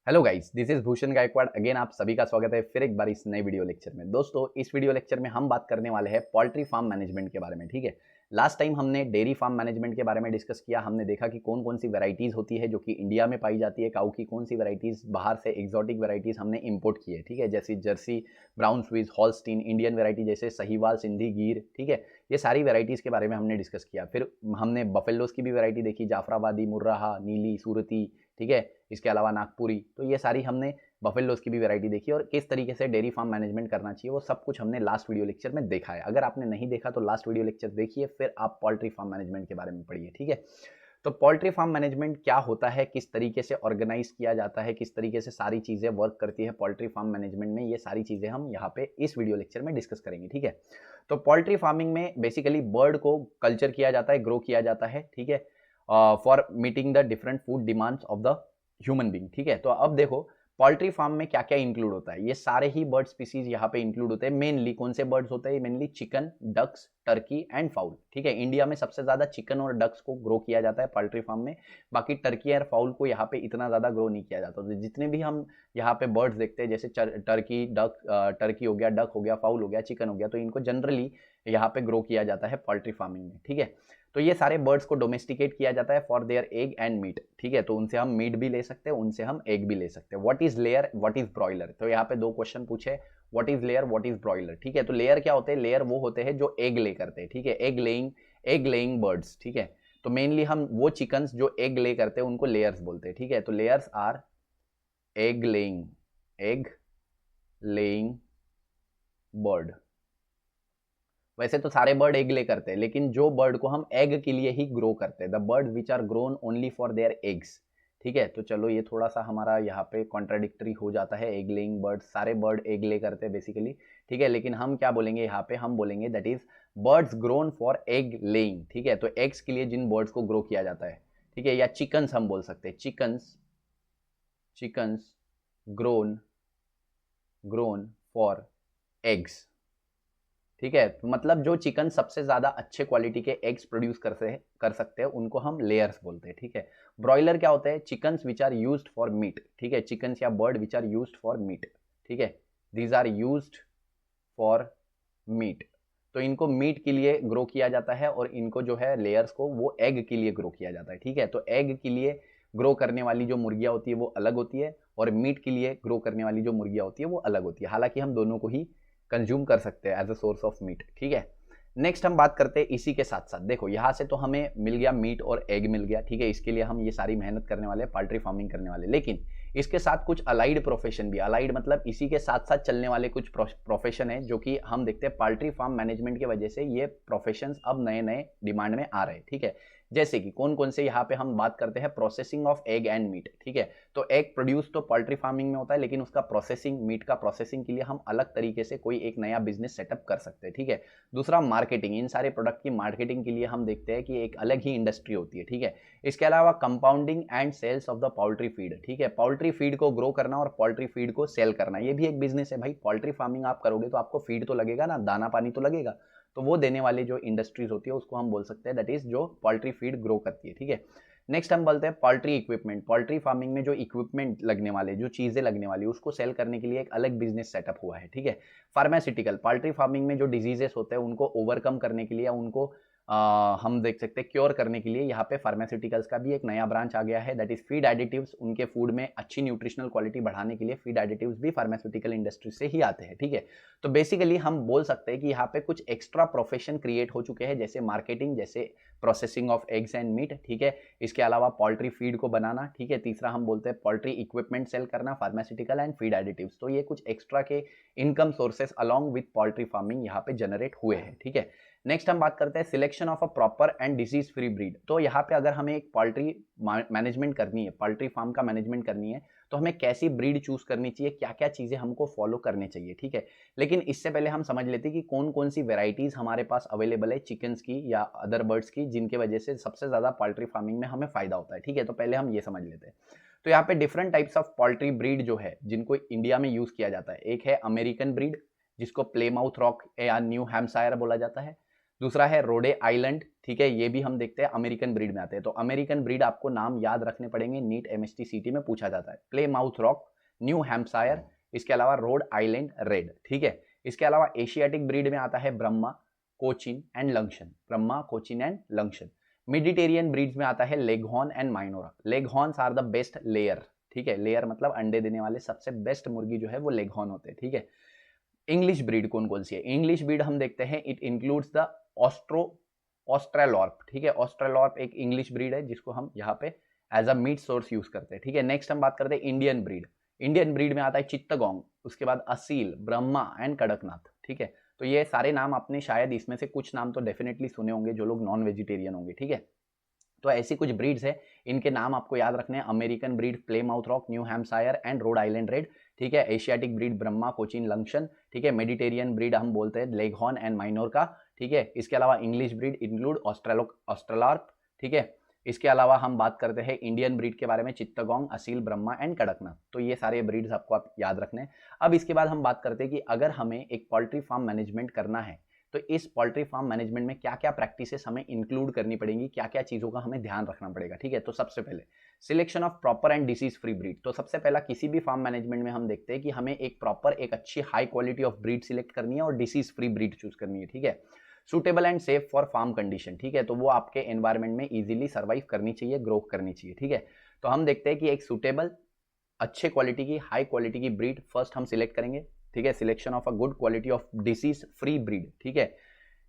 Hello guys, this is Bhushan Gaikwad again. आप सभी का स्वागत है फिर एक बार इस नए वीडियो लेक्चर में। दोस्तों, इस वीडियो लेक्चर में हम बात करने वाले हैं पोल्ट्री फार्म मैनेजमेंट के बारे में। ठीक है, लास्ट टाइम हमने डेयरी फार्म मैनेजमेंट के बारे में डिस्कस किया। हमने देखा कि कौन कौन सी वैरायटीज होती है जो कि इंडिया में पाई जाती है काऊ की, कौन सी वैरायटीज बाहर से एक्सोटिक वैरायटीज हमने इंपोर्ट की है। ठीक है, जैसे Jersey, brown Swiss, Holstein, Indian variety जैसे सहीवाल, सिंधी, गीर। ठीक है, ये सारी वैरायटीज के बारे में हमने डिस्कस किया। फिर हमने बफेलोस की भी वैरायटी देखी, जाफराबादी, मुर्राहा, नीली, सूरती। ठीक है, इसके अलावा नागपुरी। तो ये सारी हमने बफेलोस की भी वैरायटी देखी और किस तरीके से डेयरी फार्म मैनेजमेंट करना चाहिए वो सब कुछ हमने लास्ट वीडियो लेक्चर में देखा है। अगर आपने नहीं देखा तो लास्ट वीडियो लेक्चर देखिए, फिर आप पोल्ट्री फार्म मैनेजमेंट के बारे में पढ़िए। ठीक है, तो पोल्ट्री फार्म मैनेजमेंट क्या होता है, किस तरीके से ऑर्गेनाइज किया जाता है, किस तरीके से सारी चीजें वर्क करती है पोल्ट्री फार्म मैनेजमेंट में, ये सारी चीजें हम यहाँ पे इस वीडियो लेक्चर में डिस्कस करेंगे। ठीक है, तो पोल्ट्री फार्मिंग में बेसिकली बर्ड को कल्चर किया जाता है, ग्रो किया जाता है। ठीक है, for meeting the different food demands of the human being. ठीक है, तो अब देखो पोल्ट्री फार्म में क्या क्या इंक्लूड होता है। ये सारे ही बर्ड स्पीसीज यहाँ पे इंक्लूड होते हैं। मेनली कौन से बर्ड्स होते हैं? Mainly chicken, ducks, turkey and fowl. ठीक है, इंडिया में सबसे ज्यादा चिकन और डक्स को ग्रो किया जाता है पोल्ट्री फार्म में। बाकी टर्की और फाउल को यहाँ पे इतना ज्यादा ग्रो नहीं किया जाता। तो जितने भी हम यहाँ पे बर्ड्स देखते हैं, जैसे टर्की, डक, टर्की हो गया, डक हो गया, फाउल हो गया, चिकन हो गया, तो इनको जनरली यहाँ पे ग्रो किया जाता है पोल्ट्री फार्मिंग में। ठीक है, तो ये सारे बर्ड्स को डोमेस्टिकेट किया जाता है for their egg and meat. ठीक है, तो उनसे हम मीट भी ले सकते हैं, उनसे हम एग भी ले सकते हैं। What is layer, what is broiler? तो यहाँ पे दो क्वेश्चन पूछे, what is layer, what is broiler. ठीक है, तो लेयर क्या होते हैं? लेयर वो होते हैं जो एग ले करते हैं। ठीक है, एग लेइंग बर्ड्स। ठीक है, तो मेनली हम वो चिकन्स जो एग ले करते हैं उनको लेयर्स बोलते हैं। ठीक है, तो layers are egg laying bird. वैसे तो सारे बर्ड एग ले करते हैं, लेकिन जो बर्ड को हम एग के लिए ही ग्रो करते हैं, the bird which are grown only for their eggs. ठीक है, तो चलो ये थोड़ा सा हमारा यहाँ पे कॉन्ट्राडिक्टरी हो जाता है। एग लेइंग बर्ड, सारे बर्ड एग ले करते हैं बेसिकली। ठीक है, लेकिन हम क्या बोलेंगे यहाँ पे? हम बोलेंगे that is birds grown for egg laying. ठीक है, तो एग्स के लिए जिन बर्ड्स को ग्रो किया जाता है। ठीक है, या चिकन्स हम बोल सकते हैं, chickens grown grown for eggs. ठीक है, तो मतलब जो चिकन सबसे ज्यादा अच्छे क्वालिटी के एग्स प्रोड्यूस कर सकते हैं उनको हम लेयर्स बोलते हैं। ठीक है, ब्रॉयलर क्या होते हैं? Chickens which are used for meat. ठीक है, चिकन्स या bird which are used for meat. ठीक है, these are used for meat. तो इनको मीट के लिए ग्रो किया जाता है और इनको जो है लेयर्स को वो एग के लिए ग्रो किया जाता है। ठीक है, तो एग के लिए ग्रो करने वाली जो मुर्गियां होती है वो अलग होती है और मीट के लिए ग्रो करने वाली जो मुर्गियां होती है वो अलग होती है। हालांकि हम दोनों को ही कंज्यूम कर सकते हैं as a source of meat. ठीक है, नेक्स्ट हम बात करते हैं इसी के साथ साथ, देखो यहाँ से तो हमें मिल गया मीट और एग मिल गया। ठीक है, इसके लिए हम ये सारी मेहनत करने वाले हैं, पोल्ट्री फार्मिंग करने वाले। लेकिन इसके साथ कुछ अलाइड प्रोफेशन भी, अलाइड मतलब इसी के साथ साथ चलने वाले कुछ प्रोफेशन है जो कि हम देखते हैं पोल्ट्री फार्म मैनेजमेंट की वजह से ये प्रोफेशन अब नए नए डिमांड में आ रहे हैं। ठीक है, जैसे कि कौन कौन से? यहाँ पे हम बात करते हैं processing of egg and meat. ठीक है, तो एग प्रोड्यूस तो पोल्ट्री फार्मिंग में होता है, लेकिन उसका प्रोसेसिंग, मीट का प्रोसेसिंग के लिए हम अलग तरीके से कोई एक नया बिजनेस सेटअप कर सकते हैं। ठीक है, दूसरा मार्केटिंग, इन सारे प्रोडक्ट की मार्केटिंग के लिए हम देखते हैं कि एक अलग ही इंडस्ट्री होती है। ठीक है, इसके अलावा compounding and sales of the poultry feed. ठीक है, पोल्ट्री फीड को ग्रो करना और पोल्ट्री फीड को सेल करना, ये भी एक बिजनेस है भाई। पोल्ट्री फार्मिंग आप करोगे तो आपको फीड तो लगेगा ना, दाना पानी तो लगेगा, तो वो देने वाली जो इंडस्ट्रीज होती है उसको हम बोल सकते हैं दैट इज जो पोल्ट्री फीड ग्रो करती है। ठीक है, नेक्स्ट हम बोलते हैं पोल्ट्री इक्विपमेंट। पोल्ट्री फार्मिंग में जो इक्विपमेंट लगने वाले, जो चीजें लगने वाली, उसको सेल करने के लिए एक अलग बिजनेस सेटअप हुआ है। ठीक है, फार्मास्यूटिकल, पोल्ट्री फार्मिंग में जो डिजीजेस होते हैं उनको ओवरकम करने के लिए, उनको हम देख सकते हैं क्योर करने के लिए यहाँ पे फार्मास्यूटिकल्स का भी एक नया ब्रांच आ गया है, दैट इज फीड एडिटिव्स। उनके फूड में अच्छी न्यूट्रिशनल क्वालिटी बढ़ाने के लिए फीड एडिटिव्स भी फार्मास्यूटिकल इंडस्ट्री से ही आते हैं। ठीक है, तो बेसिकली हम बोल सकते हैं कि यहाँ पे कुछ एक्स्ट्रा प्रोफेशन क्रिएट हो चुके हैं, जैसे मार्केटिंग, जैसे processing of eggs and meat. ठीक है, इसके अलावा पोल्ट्री फीड को बनाना। ठीक है, तीसरा हम बोलते हैं पोल्ट्री इक्विपमेंट सेल करना, फार्मास्यूटिकल एंड फीड एडिटिव्स। तो ये कुछ एक्स्ट्रा के income sources along with poultry farming यहाँ पे जनरेट हुए हैं। ठीक है, नेक्स्ट हम बात करते हैं selection of a proper and disease free breed. तो यहाँ पे अगर हमें एक पोल्ट्री मैनेजमेंट करनी है, पोल्ट्री फार्म का मैनेजमेंट करनी है, तो हमें कैसी ब्रीड चूज करनी चाहिए, क्या क्या चीजें हमको फॉलो करनी चाहिए। ठीक है, लेकिन इससे पहले हम समझ लेते हैं कि कौन कौन सी वेराइटीज हमारे पास अवेलेबल है चिकन्स की या अदर बर्ड्स की, जिनके वजह से सबसे ज्यादा पोल्ट्री फार्मिंग में हमें फायदा होता है। ठीक है, तो पहले हम ये समझ लेते हैं। तो यहाँ पे different types of poultry breed जो है जिनको इंडिया में यूज किया जाता है, एक है अमेरिकन ब्रीड जिसको प्लेमाउथ रॉक या न्यू हैम्पशायर बोला जाता है। दूसरा है रोडे आइलैंड, ठीक है, ये भी हम देखते हैं अमेरिकन ब्रीड में आते हैं। तो अमेरिकन ब्रीड आपको नाम याद रखने पड़ेंगे, नीट एमएसटी सीटी में पूछा जाता है। Play mouth rock, new Hampshire, इसके अलावा रोड आइलैंड रेड, ठीक है। इसके अलावा एशियाटिक ब्रीड में आता है Brahma, Cochin and Langshan, Brahma, Cochin and Langshan. Mediterranean breeds में आता है Leghorn and Minorca. Leghorns are the best layer, ठीक है, लेयर मतलब अंडे देने वाले सबसे बेस्ट मुर्गी जो है वो लेगहॉर्न होते हैं, ठीक है। इंग्लिश ब्रीड कौन कौन सी है? इंग्लिश ब्रीड हम देखते हैं, इट इंक्लूड्स द ऑस्ट्रेलॉर्प, ठीक है। ऑस्ट्रेलॉर्प एक इंग्लिश ब्रीड है जिसको हम यहाँ पे as a meat source use करते हैं, ठीक है। नेक्स्ट हम बात करते हैं इंडियन ब्रीड। इंडियन ब्रीड में आता है चित्तगोंग, उसके बाद असील, ब्रह्मा एंड कड़कनाथ, ठीक है। तो ये सारे नाम आपने शायद इसमें से कुछ नाम तो डेफिनेटली सुने होंगे जो लोग नॉन वेजिटेरियन होंगे, ठीक है। तो ऐसी कुछ ब्रीड्स है, इनके नाम आपको याद रखने हैं। American breed play mouth rock, new Hampshire and road Island red, ठीक है। एशियाटिक ब्रीड ब्रह्मा, कोचिन, लंगशन, ठीक है। मेडिटेरियन ब्रीड हम बोलते हैं लेगहॉर्न एंड माइनोरका, ठीक है। इसके अलावा इंग्लिश ब्रीड इंक्लूड ऑस्ट्रेलॉर्प, ठीक है। इसके अलावा हम बात करते हैं इंडियन ब्रीड के बारे में, चित्तगोंग, असील, ब्रह्मा एंड कड़कनाथ। तो ये सारे ब्रीड्स आपको आप याद रखने हैं। अब इसके बाद हम बात करते हैं कि अगर हमें एक पोल्ट्री फार्म मैनेजमेंट करना है तो इस पोल्ट्री फार्म मैनेजमेंट में क्या क्या प्रैक्टिसेस हमें इंक्लूड करनी पड़ेंगी, क्या क्या चीज़ों का हमें ध्यान रखना पड़ेगा, ठीक है। तो सबसे पहले selection of proper and disease free breed. तो सबसे पहला किसी भी फार्म मैनेजमेंट में हम देखते हैं कि हमें एक प्रॉपर, एक अच्छी high quality of breed select करनी है और डिसीज फ्री ब्रीड चूज करनी है, ठीक है। Suitable and safe for farm condition, ठीक है। तो वो आपके एनवायरमेंट में इजीली सर्वाइव करनी चाहिए, ग्रो करनी चाहिए, ठीक है। तो हम देखते हैं कि एक सुटेबल, अच्छे क्वालिटी की, हाई क्वालिटी की ब्रीड फर्स्ट हम सिलेक्ट करेंगे, ठीक है। Selection of a good quality of disease free breed, ठीक है।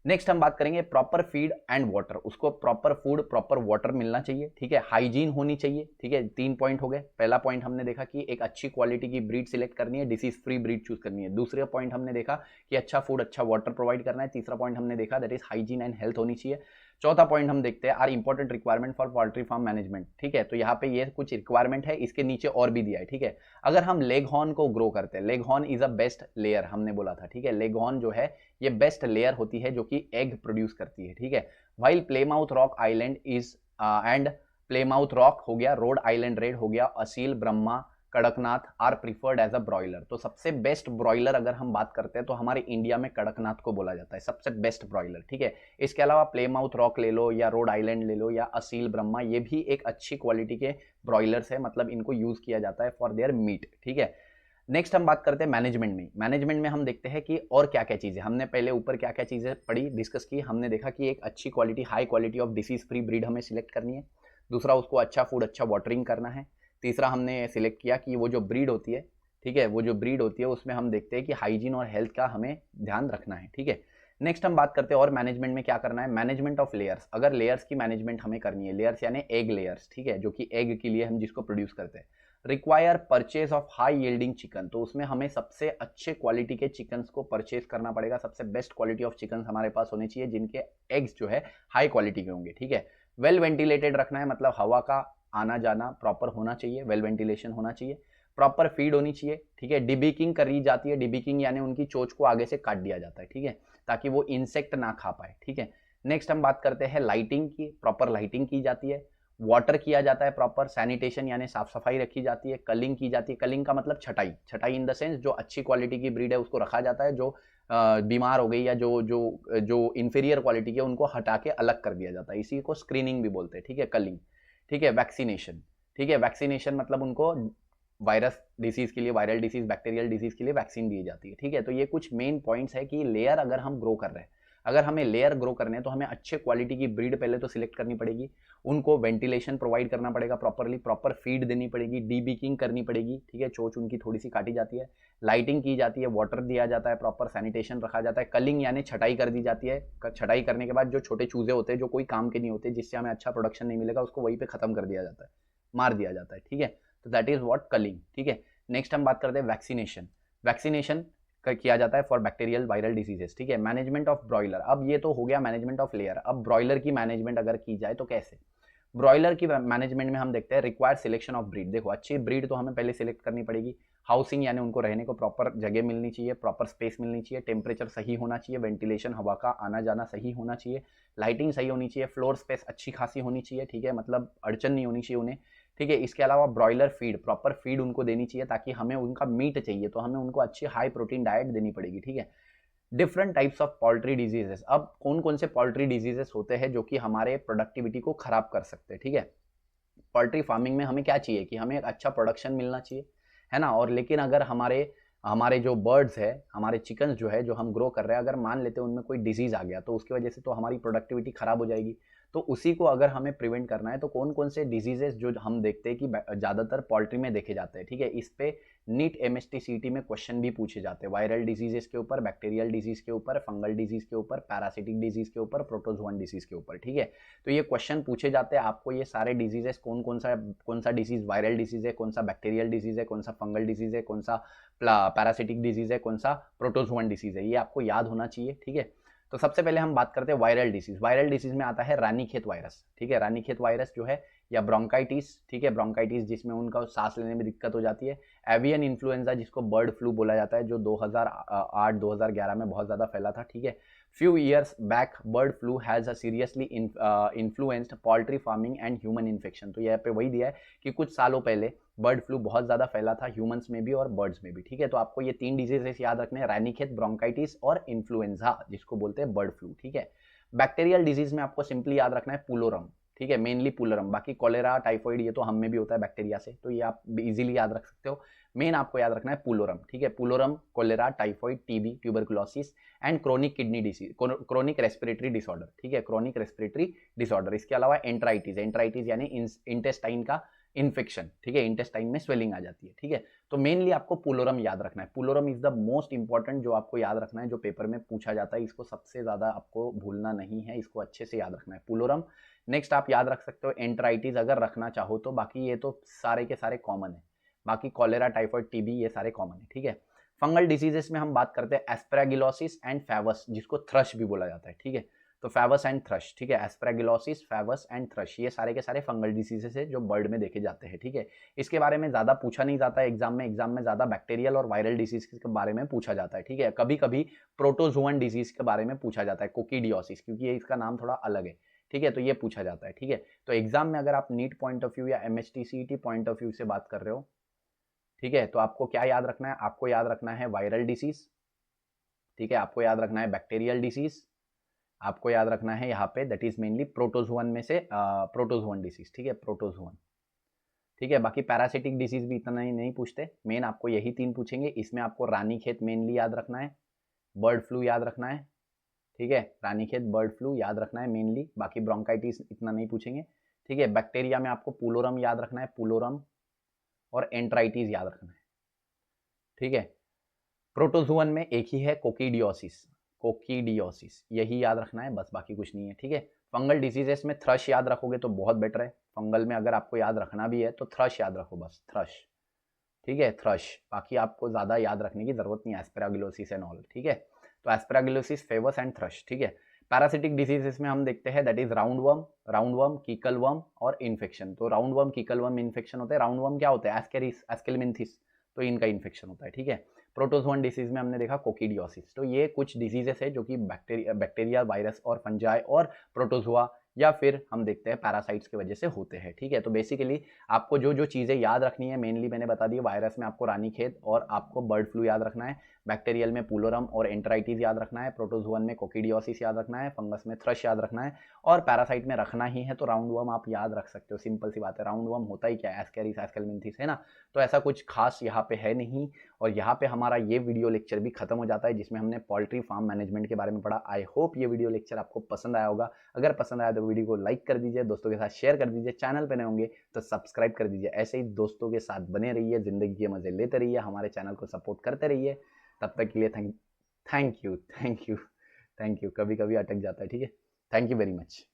नेक्स्ट हम बात करेंगे प्रॉपर फीड एंड वाटर। उसको प्रॉपर फूड, प्रॉपर वाटर मिलना चाहिए, ठीक है। हाइजीन होनी चाहिए, ठीक है। 3 पॉइंट हो गए। पहला पॉइंट हमने देखा कि एक अच्छी क्वालिटी की ब्रीड सिलेक्ट करनी है, डिसीज फ्री ब्रीड चूज करनी है। दूसरा पॉइंट हमने देखा कि अच्छा फूड, अच्छा वाटर प्रोवाइड करना है। तीसरा पॉइंट हमने देखा that is hygiene and health होनी चाहिए। चौथा पॉइंट हम देखते हैं are important requirement for poultry farm management, ठीक है। तो यहाँ पे ये कुछ रिक्वायरमेंट है, इसके नीचे और भी दिया है, ठीक है। अगर हम लेग हॉर्न को ग्रो करते हैं, leg horn is a best layer हमने बोला था, ठीक है। लेग हॉर्न जो है ये बेस्ट लेयर होती है जो कि एग प्रोड्यूस करती है, ठीक है। While Plymouth Rock island is and Plymouth Rock हो गया, रोड आइलैंड रेड हो गया, Aseel, Brahma, Kadaknath are preferred as a broiler. तो सबसे बेस्ट ब्रॉयलर अगर हम बात करते हैं तो हमारे इंडिया में कड़कनाथ को बोला जाता है सबसे बेस्ट ब्रॉयलर, ठीक है। इसके अलावा प्लेमाउथ रॉक ले लो या रोड आइलैंड ले लो या असील, ब्रह्मा, ये भी एक अच्छी क्वालिटी के ब्रॉयलर्स है, मतलब इनको यूज किया जाता है फॉर देयर मीट, ठीक है। नेक्स्ट हम बात करते हैं मैनेजमेंट में। मैनेजमेंट में हम देखते हैं कि और क्या क्या चीज़ें, हमने पहले ऊपर क्या क्या चीज़ें पढ़ी, डिस्कस की। हमने देखा कि एक अच्छी quality, high quality of disease free breed हमें सिलेक्ट करनी है। दूसरा, उसको अच्छा फूड, अच्छा वाटरिंग करना है। तीसरा, हमने सिलेक्ट किया कि वो जो ब्रीड होती है, ठीक है, वो जो ब्रीड होती है उसमें हम देखते हैं कि हाइजीन और हेल्थ का हमें ध्यान रखना है, ठीक है। नेक्स्ट हम बात करते हैं और मैनेजमेंट में क्या करना है, मैनेजमेंट ऑफ लेयर्स। अगर लेयर्स की मैनेजमेंट हमें करनी है, लेयर्स यानी एग लेयर्स, ठीक है, जो कि एग के लिए हम जिसको प्रोड्यूस करते हैं। Require purchase of high yielding chicken, तो उसमें हमें सबसे अच्छे क्वालिटी के चिकन्स को परचेज करना पड़ेगा। सबसे बेस्ट क्वालिटी ऑफ चिकन हमारे पास होने चाहिए जिनके एग्स जो है हाई क्वालिटी के होंगे, ठीक है। वेल वेंटिलेटेड रखना है, मतलब हवा का आना जाना प्रॉपर होना चाहिए, वेल वेंटिलेशन होना चाहिए। प्रॉपर फीड होनी चाहिए, ठीक है। डिबीकिंग करी जाती है, डिबीकिंग यानी उनकी चोंच को आगे से काट दिया जाता है, ठीक है, ताकि वो इंसेक्ट ना खा पाए, ठीक है। नेक्स्ट हम बात करते हैं लाइटिंग की। प्रॉपर लाइटिंग की जाती है, वाटर किया जाता है, प्रॉपर सैनिटेशन यानी साफ सफाई रखी जाती है, कलिंग की जाती है। कलिंग का मतलब छटाई, छटाई इन द सेंस जो अच्छी क्वालिटी की ब्रीड है उसको रखा जाता है, जो बीमार हो गई या जो जो जो इंफीरियर क्वालिटी की है उनको हटा के अलग कर दिया जाता है, इसी को स्क्रीनिंग भी बोलते हैं, ठीक है, कलिंग, ठीक है। वैक्सीनेशन, ठीक है, वैक्सीनेशन मतलब उनको वायरस डिसीज के लिए, वायरल डिसीज, बैक्टीरियल डिसीज के लिए वैक्सीन दी जाती है, ठीक है। तो ये कुछ मेन पॉइंट्स है कि लेयर अगर हम ग्रो कर रहे हैं, अगर हमें लेयर ग्रो करने हैं तो हमें अच्छे क्वालिटी की ब्रीड पहले तो सिलेक्ट करनी पड़ेगी, उनको वेंटिलेशन प्रोवाइड करना पड़ेगा प्रॉपरली, प्रॉपर फीड देनी पड़ेगी, डीबीकिंग करनी पड़ेगी, ठीक है, चोंच उनकी थोड़ी सी काटी जाती है, लाइटिंग की जाती है, वाटर दिया जाता है, प्रॉपर सैनिटेशन रखा जाता है, कलिंग यानी छटाई कर दी जाती है। छटाई करने के बाद जो छोटे चूजे होते हैं जो कोई काम के नहीं होते, जिससे हमें अच्छा प्रोडक्शन नहीं मिलेगा, उसको वहीं पे खत्म कर दिया जाता है, मार दिया जाता है, ठीक है। तो दैट इज व्हाट कलिंग, ठीक है। नेक्स्ट हम बात करते हैं वैक्सीनेशन। वैक्सीनेशन किया जाता है फॉर बैक्टीरियल वायरल डिजीजेस, ठीक है। मैनेजमेंट ऑफ ब्रॉयलर, अब ये तो हो गया मैनेजमेंट ऑफ लेयर। अब ब्रॉयलर की मैनेजमेंट अगर की जाए तो कैसे, ब्रॉयलर की मैनेजमेंट में हम देखते हैं रिक्वायर्ड सिलेक्शन ऑफ ब्रीड। देखो, अच्छी ब्रीड तो हमें पहले सिलेक्ट करनी पड़ेगी। हाउसिंग यानी उनको रहने को प्रॉपर जगह मिलनी चाहिए, प्रॉपर स्पेस मिलनी चाहिए, टेम्परेचर सही होना चाहिए, वेंटिलेशन हवा का आना जाना सही होना चाहिए, लाइटिंग सही होनी चाहिए, फ्लोर स्पेस अच्छी खासी होनी चाहिए, ठीक है, मतलब अड़चन नहीं होनी चाहिए उन्हें, ठीक है। इसके अलावा ब्रॉयलर फीड, प्रॉपर फीड उनको देनी चाहिए, ताकि हमें उनका मीट चाहिए तो हमें उनको अच्छी हाई प्रोटीन डाइट देनी पड़ेगी, ठीक है। Different types of poultry diseases. अब कौन कौन से पोल्ट्री डिजीजेस होते हैं जो कि हमारे प्रोडक्टिविटी को खराब कर सकते हैं, ठीक है। पोल्ट्री फार्मिंग में हमें क्या चाहिए कि हमें एक अच्छा प्रोडक्शन मिलना चाहिए, है ना। और लेकिन अगर हमारे हमारे जो बर्ड्स है, हमारे चिकन्स जो है, जो हम ग्रो कर रहे हैं, अगर मान लेते हैं उनमें कोई डिजीज आ गया तो उसकी वजह से तो हमारी प्रोडक्टिविटी खराब हो जाएगी। तो उसी को अगर हमें प्रिवेंट करना है तो कौन कौन से डिजीजेस जो हम देखते हैं कि ज़्यादातर पोल्ट्री में देखे जाते हैं, ठीक है। इस पे नीट MST CT में क्वेश्चन भी पूछे जाते हैं, वायरल डिजीजेस के ऊपर, बैक्टीरियल डिजीज के ऊपर, फंगल डिजीज के ऊपर, पैरासिटिक डिजीज के ऊपर, प्रोटोजोअन डिजीज के ऊपर, ठीक है। तो ये क्वेश्चन पूछे जाते हैं आपको, ये सारे डिजीजेस कौन सा डिजीज वायरल डिजीज है, कौन सा बैक्टीरियल डिजीज है, कौन सा फंगल डिजीज है, कौन सा पैरासिटिक डिजीज है, कौन सा प्रोटोजोअन डिजीज है, ये आपको याद होना चाहिए, ठीक है। तो सबसे पहले हम बात करते हैं वायरल डिसीज। वायरल डिसीज में आता है रानीखेत वायरस, ठीक है। रानीखेत वायरस जो है, या ब्रोंकाइटिस, ठीक है, ब्रोंकाइटिस जिसमें उनका सांस लेने में दिक्कत हो जाती है। एवियन इन्फ्लुएंजा जिसको बर्ड फ्लू बोला जाता है, जो 2008-2011 में बहुत ज़्यादा फैला था, ठीक है। Few years back bird flu has a seriously influenced poultry farming and human infection. तो यहाँ पे वही दिया है कि कुछ सालों पहले बर्ड फ्लू बहुत ज़्यादा फैला था ह्यूमंस में भी और बर्ड्स में भी, ठीक है। तो आपको ये 3 डिजीजेस याद रखने हैं, रानीखेत, ब्रोंकाइटिस और इन्फ्लुएंजा जिसको बोलते हैं बर्ड फ्लू, ठीक है। बैक्टीरियल डिजीज में आपको सिंपली याद रखना है पुलोरम, ठीक है, मेनली पुलोरम। बाकी कोलेरा, टाइफॉइड ये तो हम में भी होता है बैक्टीरिया से, तो ये आप इजीली याद रख सकते हो। मेन आपको याद रखना है पुलोरम, ठीक है। Pullorum, cholera, typhoid, TB, tuberculosis and chronic kidney disease, chronic respiratory disorder, ठीक है, क्रोनिक रेस्पिरेटरी डिसऑर्डर। इसके अलावा एंट्राइटिस, एंट्राइटिस यानी इंटेस्टाइन का इन्फेक्शन, ठीक है, इंटेस्टाइन में स्वेलिंग आ जाती है, ठीक है। तो मेनली आपको पुलोरम याद रखना है। पुलोरम इज द मोस्ट इंपॉर्टेंट जो आपको याद रखना है, जो पेपर में पूछा जाता है, इसको सबसे ज्यादा आपको भूलना नहीं है, इसको अच्छे से याद रखना है, पुलोरम। नेक्स्ट आप याद रख सकते हो एंट्राइटिस अगर रखना चाहो तो, बाकी ये तो सारे के सारे कॉमन है। बाकी कॉलेरा, टाइफॉइड, TB ये सारे कॉमन है, ठीक है। फंगल डिजीजेस में हम बात करते हैं एस्प्रागिलोसिस एंड फेवस, जिसको थ्रश भी बोला जाता है, ठीक है। तो फेवस एंड थ्रश, ठीक है, एस्प्रागिलोसिस, फेवस एंड थ्रश, ये सारे के सारे फंगल डिसीजेस है जो बर्ड में देखे जाते हैं, ठीक है। इसके बारे में ज्यादा पूछा नहीं जाता है एग्जाम में ज्यादा बैक्टीरियल और वायरल डिजीज के बारे में पूछा जाता है, ठीक है। कभी कभी प्रोटोजोअन डिजीज के बारे में पूछा जाता है, कोकीडियोसिस, क्योंकि ये इसका नाम थोड़ा अलग है, ठीक है। तो ये पूछा जाता है, ठीक है। तो एग्जाम में अगर आप नीट पॉइंट ऑफ व्यू या MST CT point of view से बात कर रहे हो, ठीक है, तो आपको क्या याद रखना है, आपको याद रखना है वायरल डिसीज, ठीक है, आपको याद रखना है बैक्टीरियल डिसीज, आपको याद रखना है यहाँ पे दैट इज मेनली प्रोटोजोअन में से प्रोटोजोअन डिसीज, ठीक है, प्रोटोजोअन, ठीक है। बाकी पैरासिटिक डिसीज भी इतना ही नहीं पूछते, मेन आपको यही 3 पूछेंगे। इसमें आपको रानीखेत मेनली याद रखना है, बर्ड फ्लू याद रखना है, ठीक है, रानीखेत बर्ड फ्लू याद रखना है मेनली। बाकी ब्रोंकाइटिस इतना नहीं पूछेंगे, ठीक है। बैक्टीरिया में आपको पुलोरम याद रखना है, पुलोरम, और एंट्राइटिस याद रखना है, ठीक है। प्रोटोजोअन में एक ही है, कोकीडियोसिस, कोकीडियोसिस यही याद रखना है बस, बाकी कुछ नहीं है, ठीक है। फंगल डिजीजेस में थ्रश याद रखोगे तो बहुत बेटर है। फंगल में अगर आपको याद रखना भी है तो थ्रश याद रखो बस, थ्रश, ठीक है, थ्रश। बाकी आपको ज़्यादा याद रखने की जरूरत नहीं है, एस्पेरागिलोसिस एंड ऑल, ठीक है। तो एस्पेरागिलोसिस, फेवस एंड थ्रश, ठीक है। पैरासिटिक डिजीजेस में हम देखते हैं that is round worm, caecal worm और इन्फेक्शन। तो round worm, caecal worm infection होता है। राउंड वर्म क्या होता है, एस्केरिस, एस्केलमिंथिस, तो इनका इन्फेक्शन होता है, ठीक है। प्रोटोजोअन डिसीज में हमने देखा कोकीडियोसिस। तो ये कुछ डिजीजेस है जो कि बैक्टीरिया, वायरस और फंजाई और प्रोटोजोआ या फिर हम देखते हैं पैरासाइट्स की वजह से होते हैं, ठीक है। तो बेसिकली आपको जो जो चीज़ें याद रखनी है मेनली मैंने बता दी। वायरस में आपको रानीखेत और आपको बर्ड फ्लू याद रखना है, बैक्टीरियल में पुलोरम और एंट्राइटिस याद रखना है, प्रोटोजोअन में कोकीडियोसिस याद रखना है, फंगस में थ्रश याद रखना है, और पैरासाइट में रखना ही है तो राउंड वर्म आप याद रख सकते हो। सिंपल सी बात है, राउंड वर्म होता ही क्या है, एस्केरिस, एस्केलमिंथिस, है ना। तो ऐसा कुछ खास यहाँ पे है नहीं। और यहाँ पे हमारा ये वीडियो लेक्चर भी खत्म हो जाता है जिसमें हमने पोल्ट्री फार्म मैनेजमेंट के बारे में पढ़ा। आई होप ये वीडियो लेक्चर आपको पसंद आया होगा। अगर पसंद आया तो वीडियो को लाइक कर दीजिए, दोस्तों के साथ शेयर कर दीजिए, चैनल पे नए होंगे तो सब्सक्राइब कर दीजिए। ऐसे ही दोस्तों के साथ बने रहिए, जिंदगी के मजे लेते रहिए, हमारे चैनल को सपोर्ट करते रहिए। तब तक के लिए थैंक यू। कभी कभी अटक जाता है, ठीक है। Thank you very much.